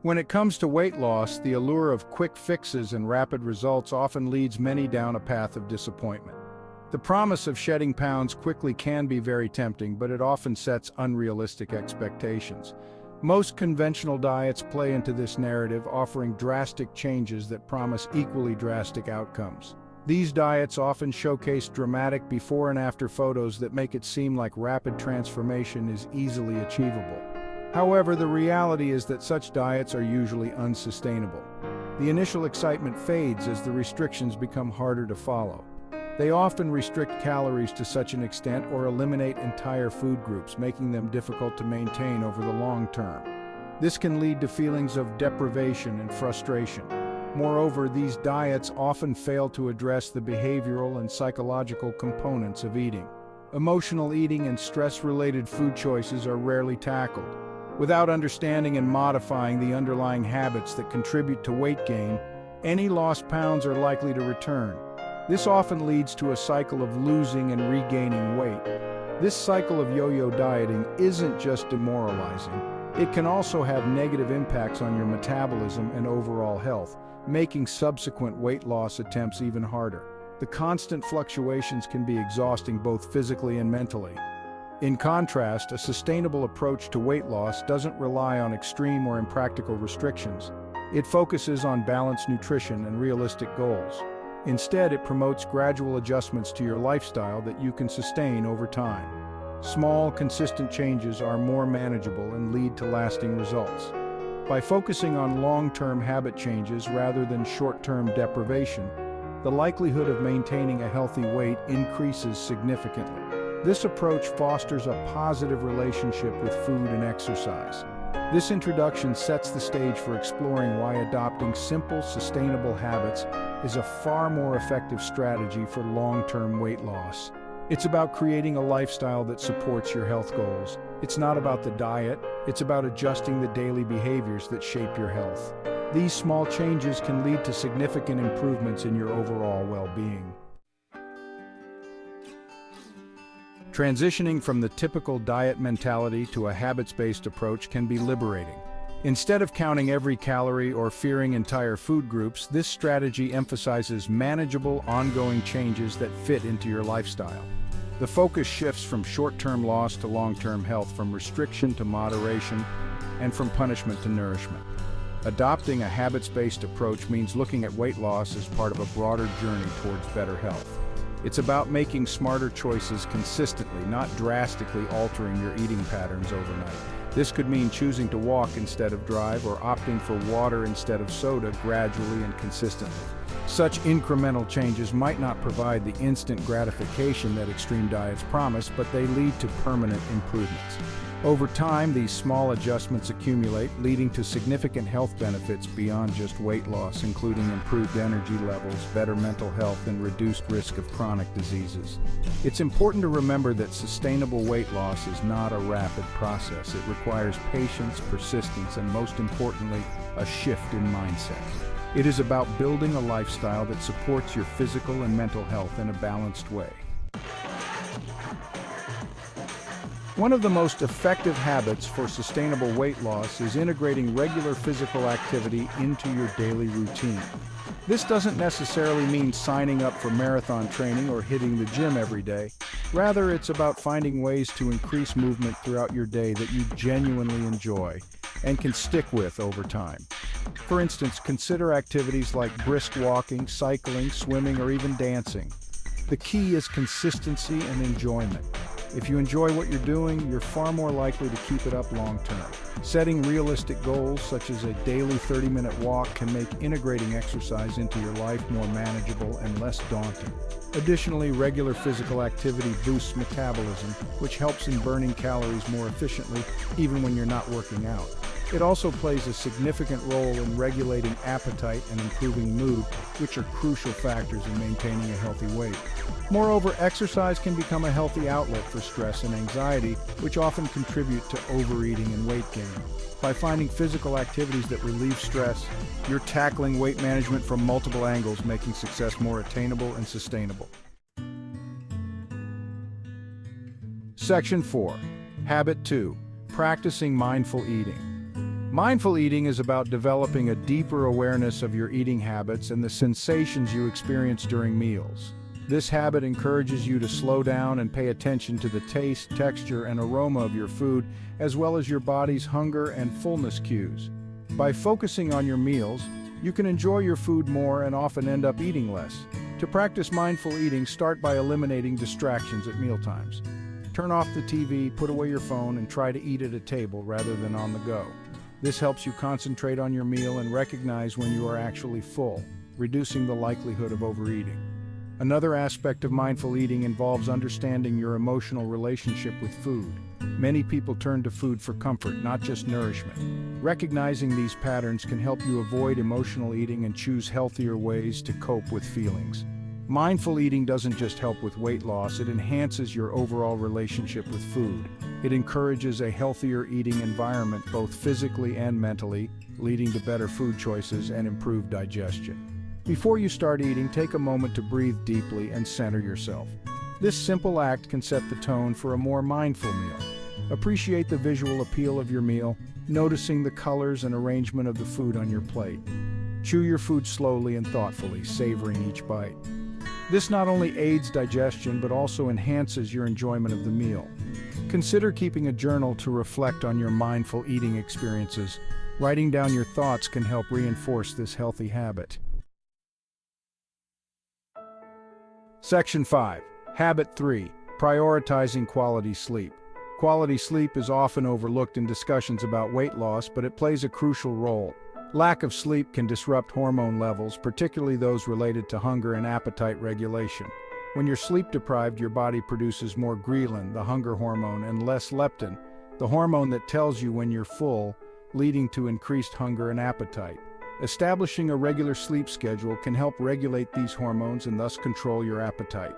When it comes to weight loss, the allure of quick fixes and rapid results often leads many down a path of disappointment. The promise of shedding pounds quickly can be very tempting, but it often sets unrealistic expectations. Most conventional diets play into this narrative, offering drastic changes that promise equally drastic outcomes. These diets often showcase dramatic before and after photos that make it seem like rapid transformation is easily achievable. However, the reality is that such diets are usually unsustainable. The initial excitement fades as the restrictions become harder to follow. They often restrict calories to such an extent or eliminate entire food groups, making them difficult to maintain over the long term. This can lead to feelings of deprivation and frustration. Moreover, these diets often fail to address the behavioral and psychological components of eating. Emotional eating and stress-related food choices are rarely tackled. Without understanding and modifying the underlying habits that contribute to weight gain, any lost pounds are likely to return. This often leads to a cycle of losing and regaining weight. This cycle of yo-yo dieting isn't just demoralizing. It can also have negative impacts on your metabolism and overall health, making subsequent weight loss attempts even harder. The constant fluctuations can be exhausting both physically and mentally. In contrast, a sustainable approach to weight loss doesn't rely on extreme or impractical restrictions. It focuses on balanced nutrition and realistic goals. Instead, it promotes gradual adjustments to your lifestyle that you can sustain over time. Small, consistent changes are more manageable and lead to lasting results. By focusing on long-term habit changes rather than short-term deprivation, the likelihood of maintaining a healthy weight increases significantly. This approach fosters a positive relationship with food and exercise. This introduction sets the stage for exploring why adopting simple, sustainable habits is a far more effective strategy for long-term weight loss. It's about creating a lifestyle that supports your health goals. It's not about the diet, it's about adjusting the daily behaviors that shape your health. These small changes can lead to significant improvements in your overall well-being. Transitioning from the typical diet mentality to a habits-based approach can be liberating. Instead of counting every calorie or fearing entire food groups, this strategy emphasizes manageable, ongoing changes that fit into your lifestyle. The focus shifts from short-term loss to long-term health, from restriction to moderation, and from punishment to nourishment. Adopting a habits-based approach means looking at weight loss as part of a broader journey towards better health. It's about making smarter choices consistently, not drastically altering your eating patterns overnight. This could mean choosing to walk instead of drive or opting for water instead of soda gradually and consistently. Such incremental changes might not provide the instant gratification that extreme diets promise, but they lead to permanent improvements. Over time, these small adjustments accumulate, leading to significant health benefits beyond just weight loss, including improved energy levels, better mental health, and reduced risk of chronic diseases. It's important to remember that sustainable weight loss is not a rapid process. It requires patience, persistence, and most importantly, a shift in mindset. It is about building a lifestyle that supports your physical and mental health in a balanced way. One of the most effective habits for sustainable weight loss is integrating regular physical activity into your daily routine. This doesn't necessarily mean signing up for marathon training or hitting the gym every day. Rather, it's about finding ways to increase movement throughout your day that you genuinely enjoy and can stick with over time. For instance, consider activities like brisk walking, cycling, swimming, or even dancing. The key is consistency and enjoyment. If you enjoy what you're doing, you're far more likely to keep it up long term. Setting realistic goals, such as a daily 30-minute walk, can make integrating exercise into your life more manageable and less daunting. Additionally, regular physical activity boosts metabolism, which helps in burning calories more efficiently, even when you're not working out. It also plays a significant role in regulating appetite and improving mood, which are crucial factors in maintaining a healthy weight. Moreover, exercise can become a healthy outlet for stress and anxiety, which often contribute to overeating and weight gain. By finding physical activities that relieve stress, you're tackling weight management from multiple angles, making success more attainable and sustainable. Section 4. Habit 2. Practicing mindful eating. Mindful eating is about developing a deeper awareness of your eating habits and the sensations you experience during meals. This habit encourages you to slow down and pay attention to the taste, texture, and aroma of your food, as well as your body's hunger and fullness cues. By focusing on your meals, you can enjoy your food more and often end up eating less. To practice mindful eating, start by eliminating distractions at mealtimes. Turn off the TV, put away your phone, and try to eat at a table rather than on the go. This helps you concentrate on your meal and recognize when you are actually full, reducing the likelihood of overeating. Another aspect of mindful eating involves understanding your emotional relationship with food. Many people turn to food for comfort, not just nourishment. Recognizing these patterns can help you avoid emotional eating and choose healthier ways to cope with feelings. Mindful eating doesn't just help with weight loss, it enhances your overall relationship with food. It encourages a healthier eating environment both physically and mentally, leading to better food choices and improved digestion. Before you start eating, take a moment to breathe deeply and center yourself. This simple act can set the tone for a more mindful meal. Appreciate the visual appeal of your meal, noticing the colors and arrangement of the food on your plate. Chew your food slowly and thoughtfully, savoring each bite. This not only aids digestion but also enhances your enjoyment of the meal. Consider keeping a journal to reflect on your mindful eating experiences. Writing down your thoughts can help reinforce this healthy habit. Section 5. Habit 3. Prioritizing quality sleep. Quality sleep is often overlooked in discussions about weight loss, but it plays a crucial role. Lack of sleep can disrupt hormone levels, particularly those related to hunger and appetite regulation. When you're sleep deprived, your body produces more ghrelin, the hunger hormone, and less leptin, the hormone that tells you when you're full, leading to increased hunger and appetite. Establishing a regular sleep schedule can help regulate these hormones and thus control your appetite.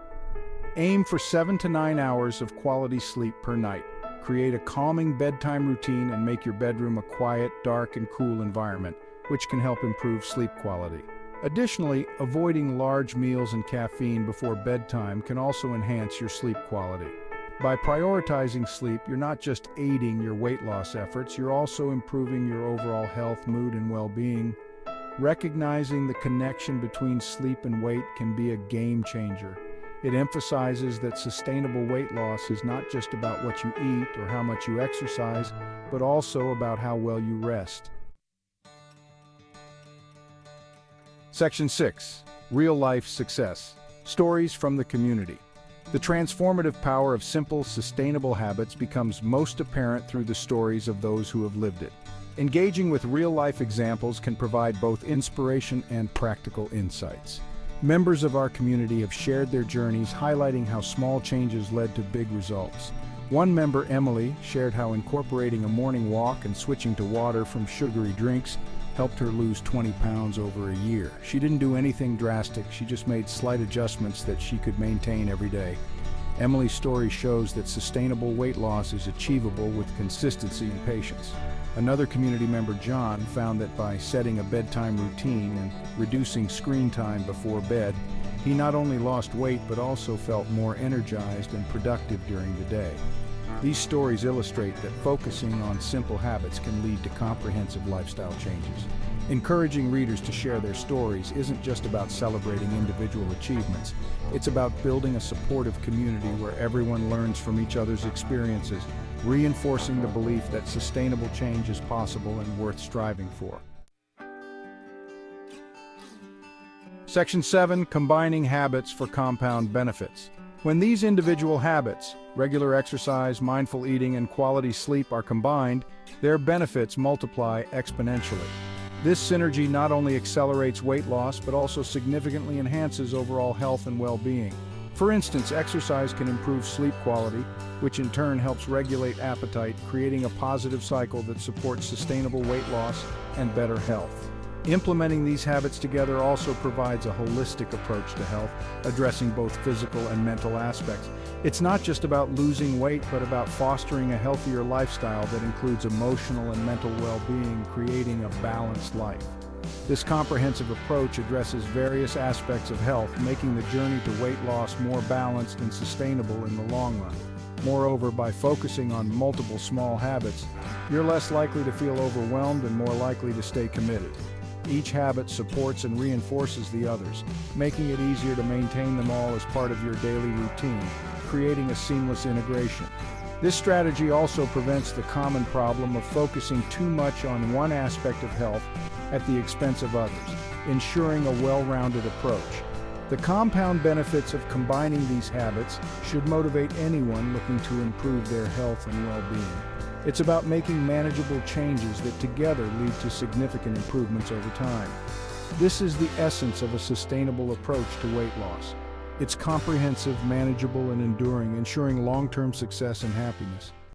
Aim for 7 to 9 hours of quality sleep per night. Create a calming bedtime routine and make your bedroom a quiet, dark, and cool environment, which can help improve sleep quality. Additionally, avoiding large meals and caffeine before bedtime can also enhance your sleep quality. By prioritizing sleep, you're not just aiding your weight loss efforts, you're also improving your overall health, mood, and well-being. Recognizing the connection between sleep and weight can be a game changer. It emphasizes that sustainable weight loss is not just about what you eat or how much you exercise, but also about how well you rest. Section 6. Real-life success. Stories from the community. The transformative power of simple, sustainable habits becomes most apparent through the stories of those who have lived it. Engaging with real-life examples can provide both inspiration and practical insights. Members of our community have shared their journeys, highlighting how small changes led to big results. One member, Emily, shared how incorporating a morning walk and switching to water from sugary drinks helped her lose 20 pounds over a year. She didn't do anything drastic, she just made slight adjustments that she could maintain every day. Emily's story shows that sustainable weight loss is achievable with consistency and patience. Another community member, John, found that by setting a bedtime routine and reducing screen time before bed, he not only lost weight but also felt more energized and productive during the day. These stories illustrate that focusing on simple habits can lead to comprehensive lifestyle changes. Encouraging readers to share their stories isn't just about celebrating individual achievements. It's about building a supportive community where everyone learns from each other's experiences, reinforcing the belief that sustainable change is possible and worth striving for. Section 7. Combining habits for compound benefits. When these individual habits, regular exercise, mindful eating, and quality sleep are combined, their benefits multiply exponentially. This synergy not only accelerates weight loss, but also significantly enhances overall health and well-being. For instance, exercise can improve sleep quality, which in turn helps regulate appetite, creating a positive cycle that supports sustainable weight loss and better health. Implementing these habits together also provides a holistic approach to health, addressing both physical and mental aspects. It's not just about losing weight, but about fostering a healthier lifestyle that includes emotional and mental well-being, creating a balanced life. This comprehensive approach addresses various aspects of health, making the journey to weight loss more balanced and sustainable in the long run. Moreover, by focusing on multiple small habits, you're less likely to feel overwhelmed and more likely to stay committed. Each habit supports and reinforces the others, making it easier to maintain them all as part of your daily routine, creating a seamless integration. This strategy also prevents the common problem of focusing too much on one aspect of health at the expense of others, ensuring a well-rounded approach. The compound benefits of combining these habits should motivate anyone looking to improve their health and well-being. It's about making manageable changes that together lead to significant improvements over time. This is the essence of a sustainable approach to weight loss. It's comprehensive, manageable, and enduring, ensuring long-term success and happiness.